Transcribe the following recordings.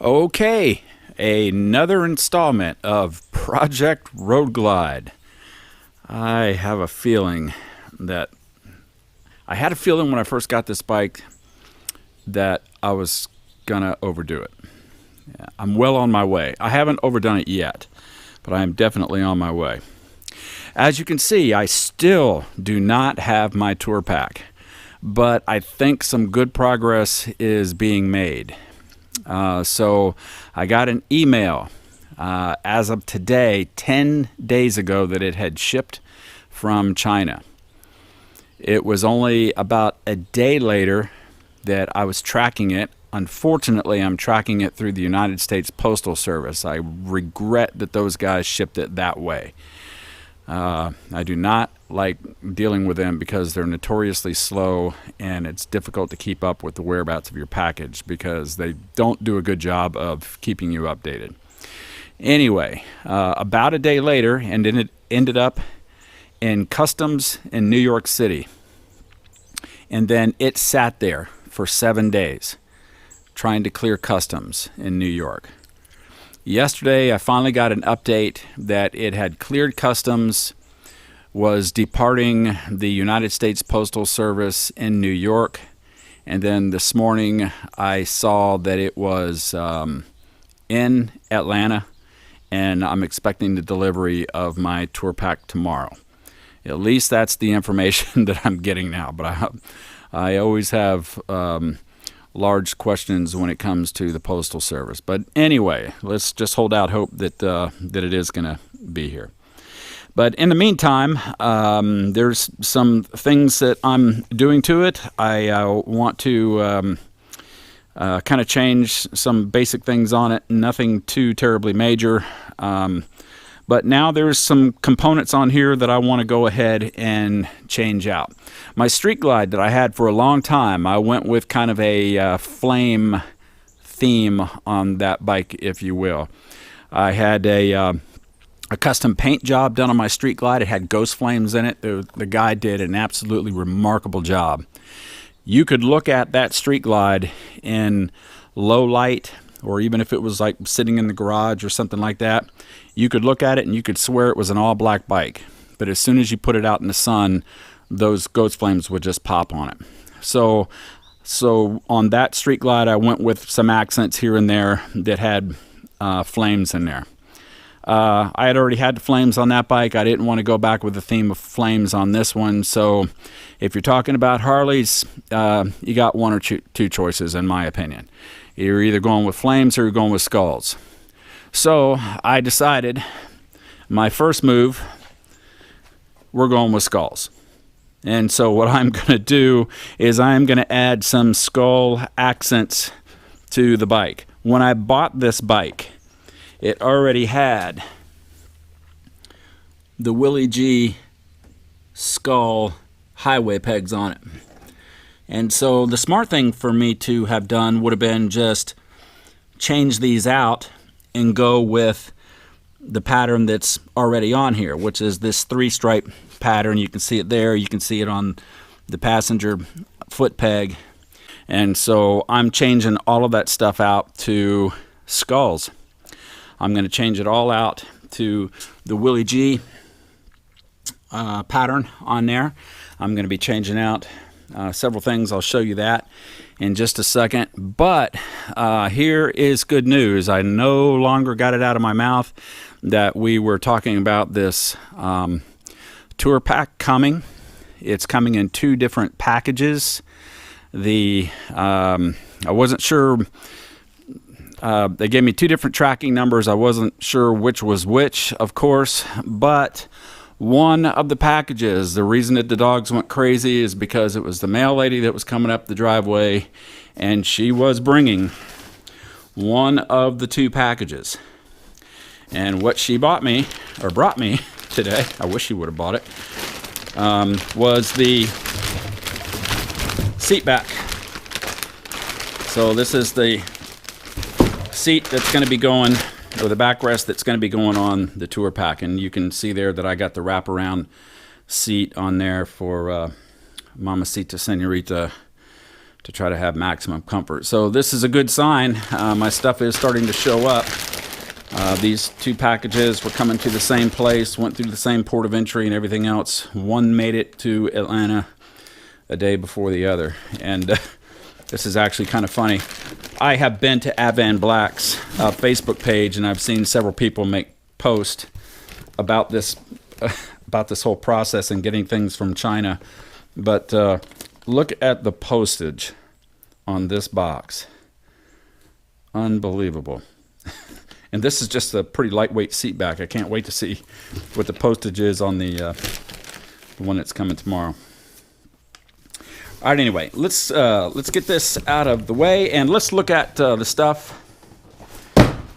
Okay, another installment of Project Road Glide. I have a feeling that I had a feeling when I first got this bike that I was gonna overdo it. Yeah, I'm well on my way. I haven't overdone it yet, but I am definitely on my way. As you can see, I still do not have my tour pack, but I think some good progress is being made. So I got an email as of today, 10 days ago, that it had shipped from China. It was only about a day later that I was tracking it. Unfortunately, I'm tracking it through the United States Postal Service. I regret that those guys shipped it that way. I do not like dealing with them because they're notoriously slow and it's difficult to keep up with the whereabouts of your package because they don't do a good job of keeping you updated. Anyway, about a day later, and then it ended up in customs in New York City. And then it sat there for 7 days trying to clear customs in New York. Yesterday, I finally got an update that it had cleared customs, was departing the United States Postal Service in New York, and then this morning I saw that it was in Atlanta, and I'm expecting the delivery of my tour pack tomorrow. At least that's the information that I'm getting now, but I always have large questions when it comes to the Postal Service. But anyway, let's just hold out hope that it is going to be here. But in the meantime, there's some things that I'm doing to it. I want to kind of change some basic things on it, nothing too terribly major. But now there's some components on here that I want to go ahead and change out. My Street Glide that I had for a long time, I went with kind of a flame theme on that bike, if you will. I had a custom paint job done on my Street Glide. It had ghost flames in it. The guy did an absolutely remarkable job. You could look at that Street Glide in low light, or even if it was like sitting in the garage or something like that, you could look at it and you could swear it was an all-black bike. But as soon as you put it out in the sun, those ghost flames would just pop on it. So on that Street Glide, I went with some accents here and there that had flames in there. I had already had the flames on that bike. I didn't want to go back with the theme of flames on this one. So if you're talking about Harleys, you got one or two choices, in my opinion. You're either going with flames or you're going with skulls. So I decided my first move, we're going with skulls. And so what I'm going to do is I'm going to add some skull accents to the bike. When I bought this bike, it already had the Willie G skull highway pegs on it. And so the smart thing for me to have done would have been just change these out and go with the pattern that's already on here, which is this 3-stripe pattern. You can see it there. You can see it on the passenger foot peg. And so I'm changing all of that stuff out to skulls. I'm going to change it all out to the Willie G pattern on there. I'm going to be changing out several things. I'll show you that in just a second. But here is good news. I no longer got it out of my mouth that we were talking about this tour pack coming. It's coming in 2 different packages. I wasn't sure. They gave me 2 different tracking numbers. I wasn't sure which was which, of course, but one of the packages, the reason that the dogs went crazy is because it was the mail lady that was coming up the driveway, and she was bringing one of the 2 packages. And what she brought me today, I wish she would have bought it, was the seat back. So this is the seat that's going to be going, or the backrest that's going to be going on the tour pack. And you can see there that I got the wraparound seat on there for Mamacita Senorita to try to have maximum comfort. So this is a good sign. My stuff is starting to show up. These two packages were coming to the same place, went through the same port of entry and everything else. One made it to Atlanta a day before the other. And this is actually kind of funny. I have been to Avan Black's Facebook page, and I've seen several people make posts about this whole process and getting things from China. But look at the postage on this box. Unbelievable. And this is just a pretty lightweight seat back. I can't wait to see what the postage is on the one that's coming tomorrow. All right, anyway, let's get this out of the way, and let's look at the stuff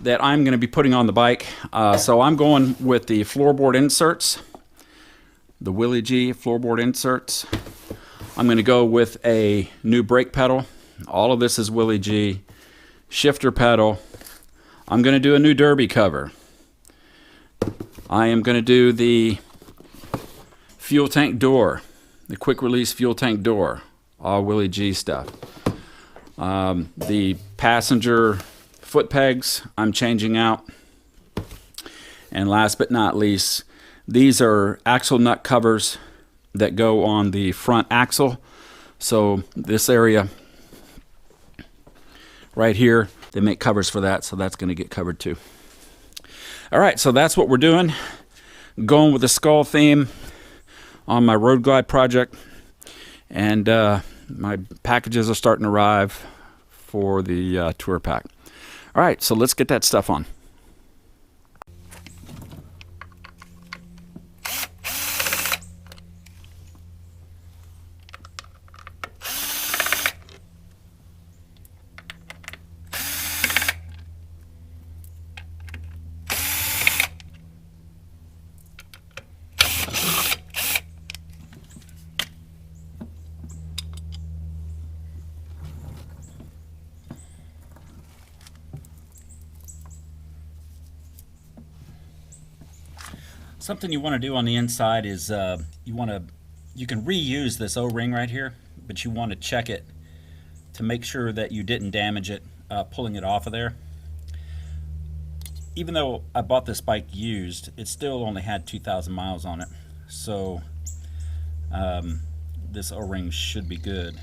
that I'm going to be putting on the bike. So I'm going with the floorboard inserts, the Willie G floorboard inserts. I'm going to go with a new brake pedal. All of this is Willie G. Shifter pedal. I'm going to do a new derby cover. I am going to do the fuel tank door, the quick release fuel tank door. All Willie G stuff. The passenger foot pegs I'm changing out. And last but not least, these are axle nut covers that go on the front axle. So this area right here, they make covers for that, so that's going to get covered too. All right, so that's what we're doing. Going with the skull theme on my Road Glide project. And my packages are starting to arrive for the tour pack. All right, so let's get that stuff on. Something you want to do on the inside is you can reuse this O-ring right here, but you want to check it to make sure that you didn't damage it pulling it off of there. Even though I bought this bike used, it still only had 2,000 miles on it, so this O-ring should be good.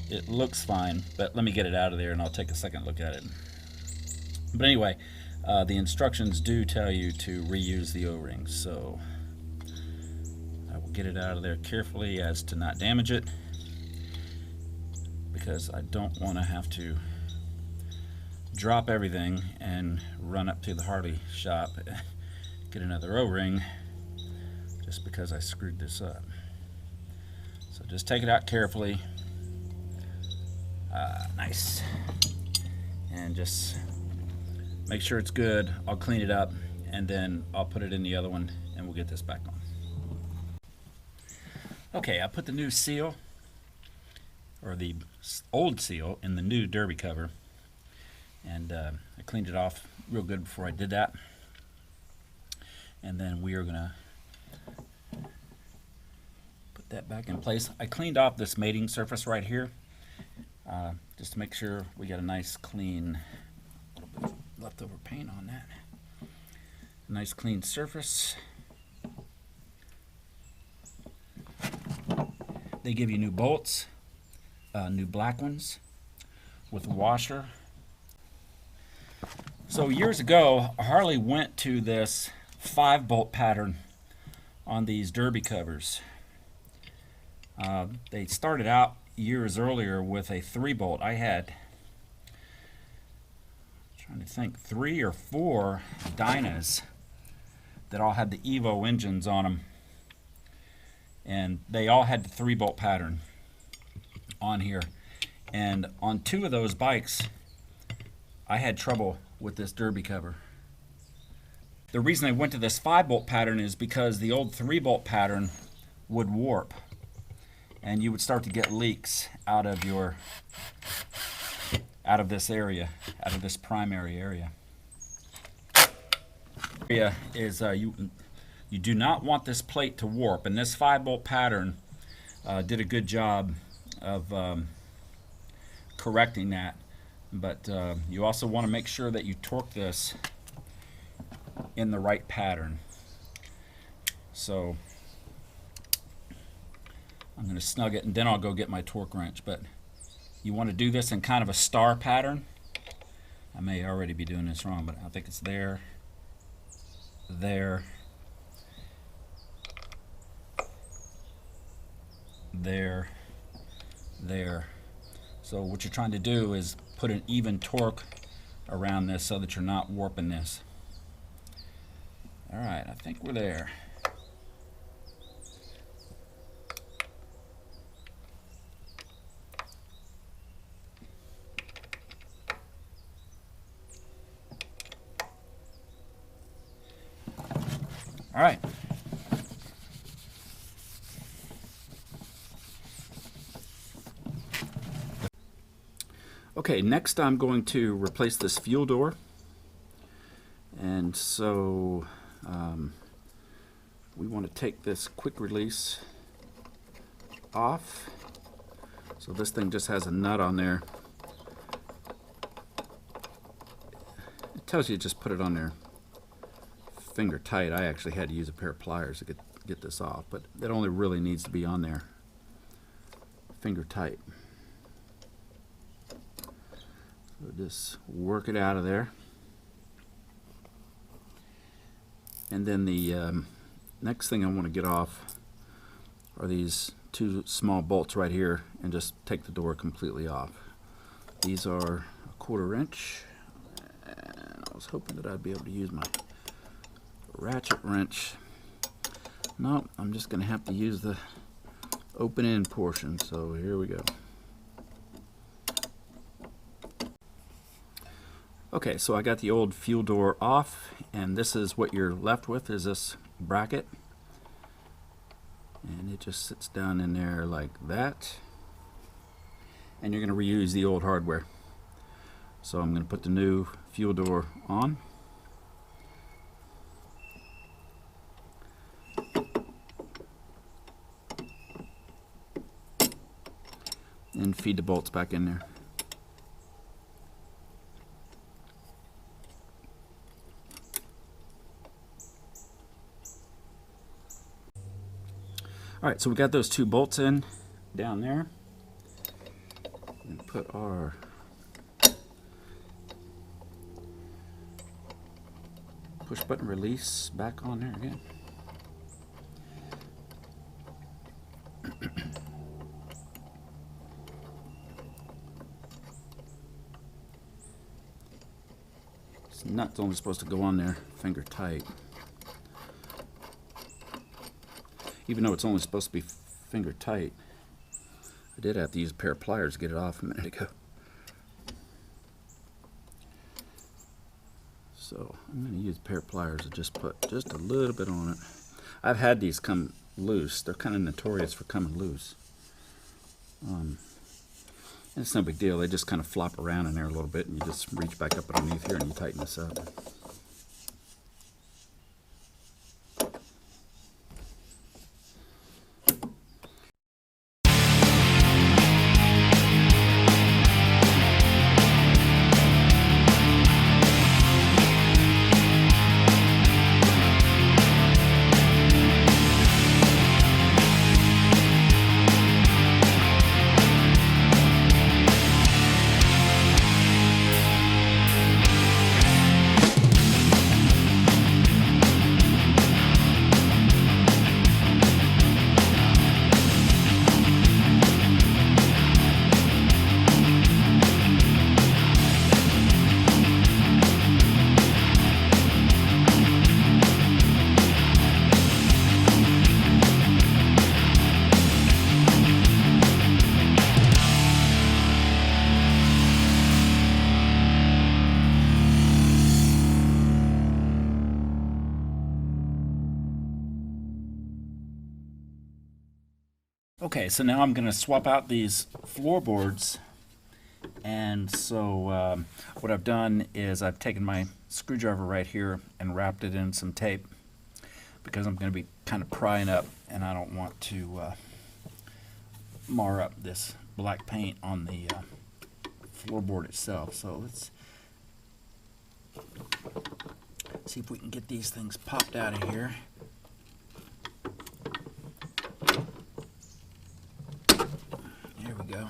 It looks fine, but let me get it out of there and I'll take a second look at it. But anyway, the instructions do tell you to reuse the O-ring, so I will get it out of there carefully as to not damage it, because I don't want to have to drop everything and run up to the Harley shop, get another O-ring just because I screwed this up. So just take it out carefully. Nice. And just make sure it's good. I'll clean it up and then I'll put it in the other one and we'll get this back on. Okay, I put the new seal, or the old seal, in the new derby cover, and I cleaned it off real good before I did that. And then we are gonna put that back in place. I cleaned off this mating surface right here just to make sure we got a nice clean, little bit of leftover paint on that. Nice clean surface. They give you new bolts, new black ones with a washer. So years ago, Harley went to this 5-bolt pattern on these derby covers. They started out years earlier with a 3-bolt. I had, trying to think, 3 or 4 Dynas that all had the Evo engines on them, and they all had the 3-bolt pattern on here. And on 2 of those bikes, I had trouble with this derby cover. The reason I went to this 5-bolt pattern is because the old 3-bolt pattern would warp, and you would start to get leaks out of this area, out of this primary area. Is you do not want this plate to warp, and this 5-bolt pattern did a good job of correcting that. But you also want to make sure that you torque this in the right pattern. So I'm going to snug it, and then I'll go get my torque wrench. But you want to do this in kind of a star pattern. I may already be doing this wrong, but I think it's there, there, there, there. So what you're trying to do is put an even torque around this so that you're not warping this. All right, I think we're there. All right. Okay, next I'm going to replace this fuel door. And so we want to take this quick release off. So this thing just has a nut on there. It tells you to just put it on there finger tight. I actually had to use a pair of pliers to get this off, but it only really needs to be on there finger tight. So just work it out of there. And then the next thing I want to get off are these two small bolts right here, and just take the door completely off. These are 1/4 inch, and I was hoping that I'd be able to use my ratchet wrench. No, I'm just going to have to use the open end portion, so here we go. Okay, so I got the old fuel door off, and this is what you're left with, is this bracket. And it just sits down in there like that. And you're going to reuse the old hardware. So I'm going to put the new fuel door on. And feed the bolts back in there. Alright, so we got those two bolts in down there. And put our push button release back on there again. This nut's only supposed to go on there finger tight. Even though it's only supposed to be finger tight, I did have to use a pair of pliers to get it off a minute ago. So I'm going to use a pair of pliers to just put just a little bit on it. I've had these come loose. They're kind of notorious for coming loose. It's no big deal. They just kind of flop around in there a little bit, and you just reach back up underneath here and you tighten this up. Okay, so now I'm going to swap out these floorboards, and so what I've done is I've taken my screwdriver right here and wrapped it in some tape, because I'm going to be kind of prying up, and I don't want to mar up this black paint on the floorboard itself. So let's see if we can get these things popped out of here. There we go.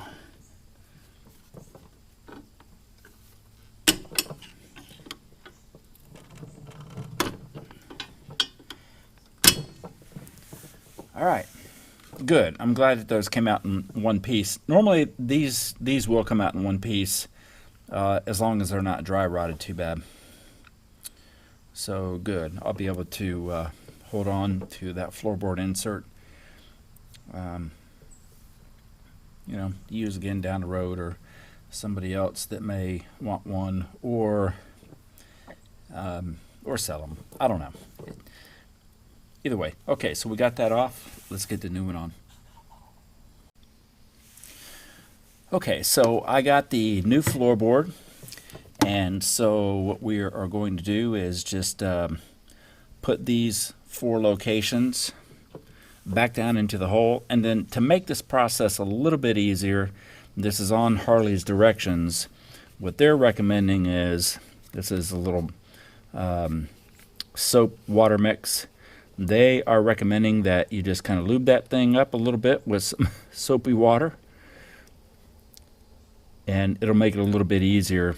All right, good. I'm glad that those came out in one piece. Normally, these will come out in one piece as long as they're not dry rotted too bad. So good. I'll be able to hold on to that floorboard insert. You know, use again down the road, or somebody else that may want one, or sell them. I don't know. Either way. Okay, so we got that off. Let's get the new one on. Okay, so I got the new floorboard, and so what we are going to do is just put these 4 locations back down into the hole. And then to make this process a little bit easier, this is on Harley's directions. What they're recommending is, this is a little soap water mix. They are recommending that you just kind of lube that thing up a little bit with some soapy water, and it'll make it a little bit easier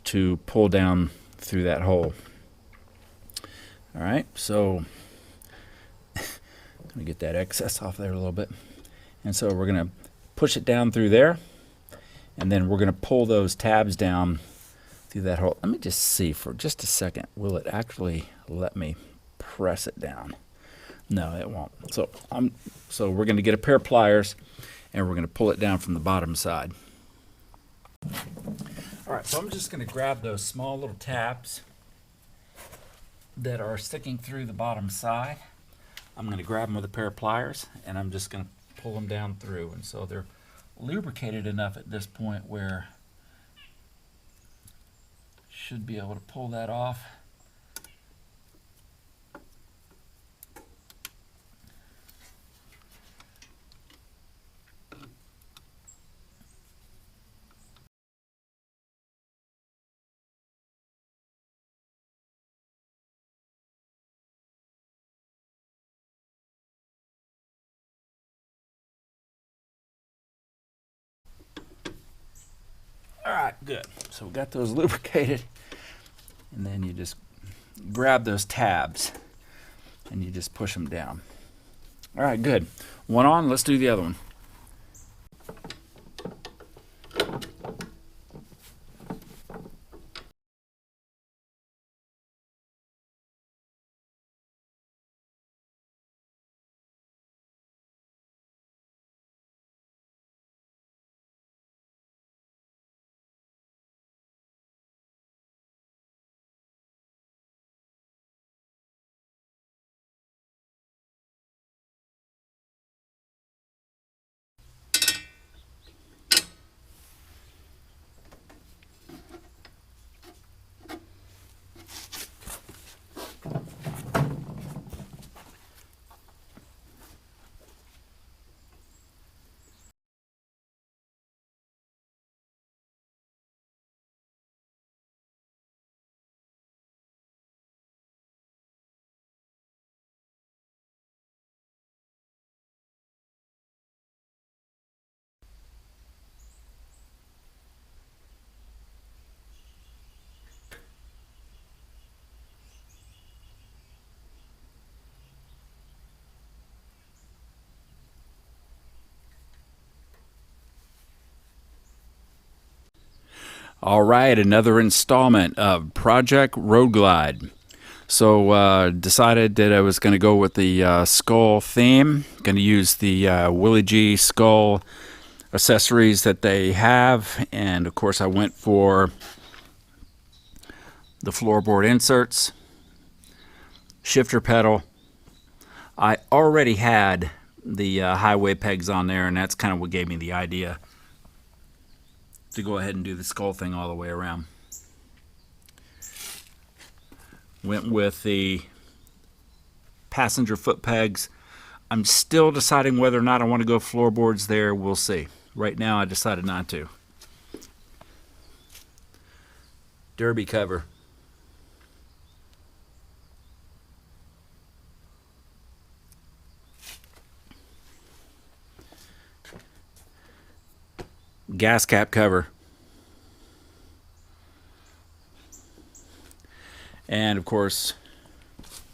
to pull down through that hole. All right, so let me get that excess off there a little bit. And so we're going to push it down through there, and then we're going to pull those tabs down through that hole. Let me just see for just a second. Will it actually let me press it down? No, it won't. So we're going to get a pair of pliers, and we're going to pull it down from the bottom side. All right, so I'm just going to grab those small little tabs that are sticking through the bottom side. I'm going to grab them with a pair of pliers, and I'm just going to pull them down through. And so they're lubricated enough at this point where should be able to pull that off. All right, good. So we got those lubricated, and then you just grab those tabs and you just push them down. All right, good. One on, let's do the other one. All right, another installment of Project Road Glide. So decided that I was going to go with the skull theme. Going to use the Willie G skull accessories that they have, and of course I went for the floorboard inserts, shifter pedal. I already had the highway pegs on there, and that's kind of what gave me the idea to go ahead and do the skull thing all the way around. Went with the passenger foot pegs. I'm still deciding whether or not I want to go floorboards there. We'll see. right now I decided not to. Derby cover. Gas cap cover. And of course,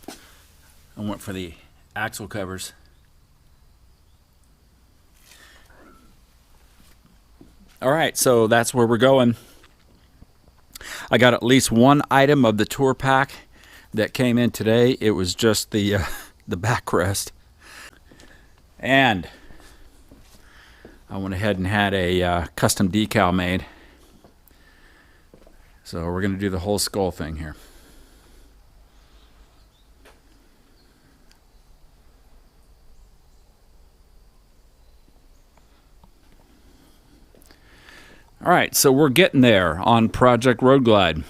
I went for the axle covers. All right, so that's where we're going. I got at least one item of the tour pack that came in today. It was just the backrest. And I went ahead and had a custom decal made. So we're going to do the whole skull thing here. All right, so we're getting there on Project Road Glide.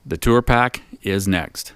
The tour pack is next.